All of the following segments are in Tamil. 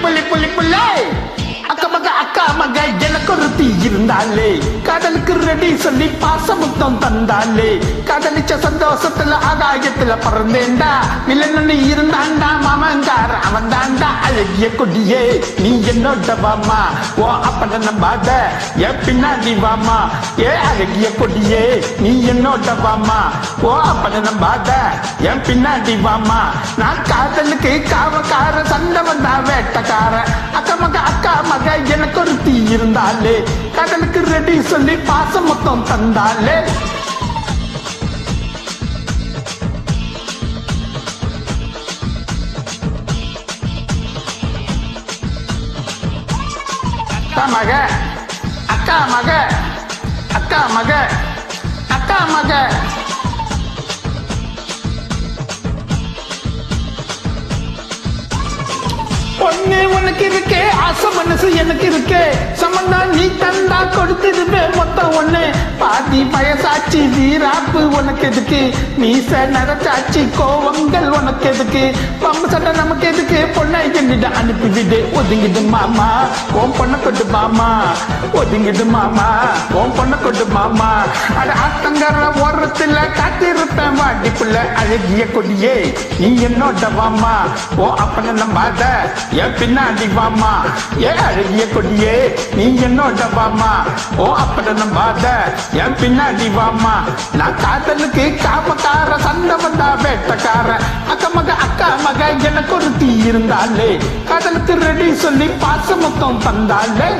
புள்ளி புள்ளி புள்ளை அக்கா மக எனக்கு ஒரு தீ இருந்தாலே காதலுக்கு ரெடி சொல்லி பாசமுத்தம் தந்தாலே காதலிச்ச சந்தோஷத்துல ஆகாயத்துல பறந்தேன்டா வில்லன்னு இருந்தாண்டா மாமங்கார அவன் தாண்டா அழகிய கொடியே நீ என்னோட வாமா ஓ அப்பன நம்பாத என் பின்னாடி வாமா ஏ அழகிய கொடியே நீ என்னோட வாமா ஓ அப்பன நம்பாத என் பின்னாடி வாமா நான் காதலுக்கு காவக்கார சண்டை வந்தா வேட்டக்கார அக்கா மக எனக்கு ஒரு தீ இருந்தாலே கடலுக்கு ரெடி சொல்லி பாசம் மொத்தம் தந்தாலே அக்கா மக பொண்ணு உனக்கு இருக்கே ஆசை மனசு எனக்கு இருக்கே சமந்தா நீ தந்தா கொடுத்திருவே மொத்தம் ஒண்ணு பாதி பயசாட்சி வீராப்பு உனக்கு எதுக்கு மீச நரச்சாட்சி கோவங்கள் உனக்கு எதுக்கு பம்பு சட்டை நமக்கு எதுக்கு பொண்ணை என்னிட அனுப்பிவிடு ஒதுங்கிடு மாமா ஓம் பொண்ணை கொண்டு மாமா ஒதுங்கிடு மாமா ஓம் பொண்ணை கொண்டு மாமா அட ஆத்தங்கர ஓரத்துல காத்திருப்பேன் வாடிப்புள்ள அழகிய கொடியே நீ என்னோட வாமா ஓ அப்பன நம்பாத என் பின்னாடி வாமா ஏ அழகிய கொடியே நீ என்னோட வாமா ஓ அப்பட நம்பாத என் பின்னாடி வாமா நான் காதலுக்கு காமக்கார சண்டை வந்தா வேட்டக்கார அக்கா மக எனக்கு ஒரு தீ இருந்தாலே காதலுக்கு ரெடி சொல்லி பாசமுத்தம் தந்தாலே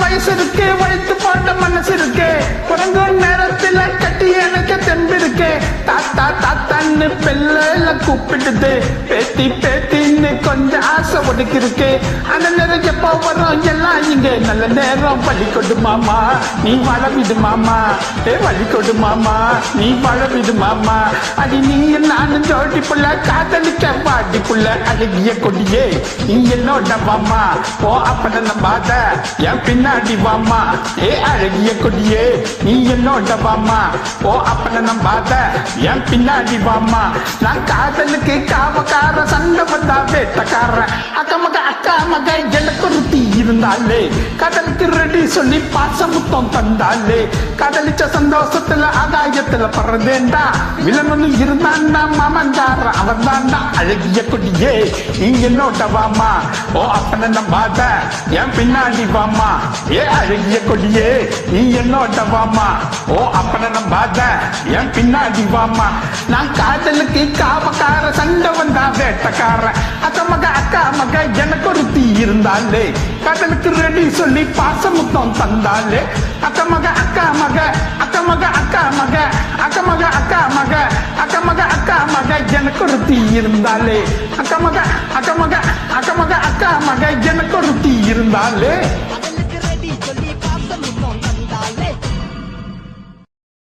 வயசு இருக்கு வயிற்று போட்ட மனசு இருக்கு பிறந்த நேரத்துல கட்டி எனக்கு தெம்பு இருக்கு தாத்தா தாத்தான்னு பிள்ளைல கூப்பிடுது பேத்தி பேத்தின்னு கொஞ்சம் ஆசை ஒடுக்கி இருக்கு அந்த நேரம் எப்போ வரும் எல்லாம் இங்க நல்ல நேரம் வழிகொடு மாமா நீ வாழ விடு மாமா வழிகொடு மாமா நீ வாழ விடு மாமா அடி நீ நானும் ஜோடி புள்ள காதலிக்க பாடி புள்ள அழகிய கொடியே நீ என்னோட மாமா ஓ அப்பட நம்பாத என் பின்னாடி வாமா ஏ அழகிய கொடியே நீ என்னோட வாமா ஓ அப்பன நம்பாத என் பின்னாடி வாமா நான் காதலுக்கு காவக்கார சண்டை வந்தா வேட்டக்கார அக்கா மக எனக்கு ஒரு தீ இருந்தாலே கடலுக்கு ரெடி சொல்லி பாசமுத்தம் தந்தாலே காதலிச்ச சந்தோஷத்துல ஆகாயத்துல பறந்தேன்டா வில்லன்னு இருந்தாண்டா மாமங்கார அவன் தாண்டா அழகிய கொடியே நீ என்னோட வாமா ஓ அப்பன நம்பாத என் பின்னாடி வாமா ஏ அழகிய கொடியே நீ என்னோட வாமா ஓ அப்பன நம்பாத என் பின்னாடி வாமா நான் காதலுக்கு காவக்கார சண்டை வந்தா வேட்டக்கார அக்கா மக எனக்கு ஒரு தீ இருந்தாலே காதலுக்கு ரெடி சொல்லி பாசமுத்தம் தந்தாலே அக்கா மக எனக்கு ஒரு தீ இருந்தாலே அக்கா மக எனக்கு ஒரு தீ இருந்தாலே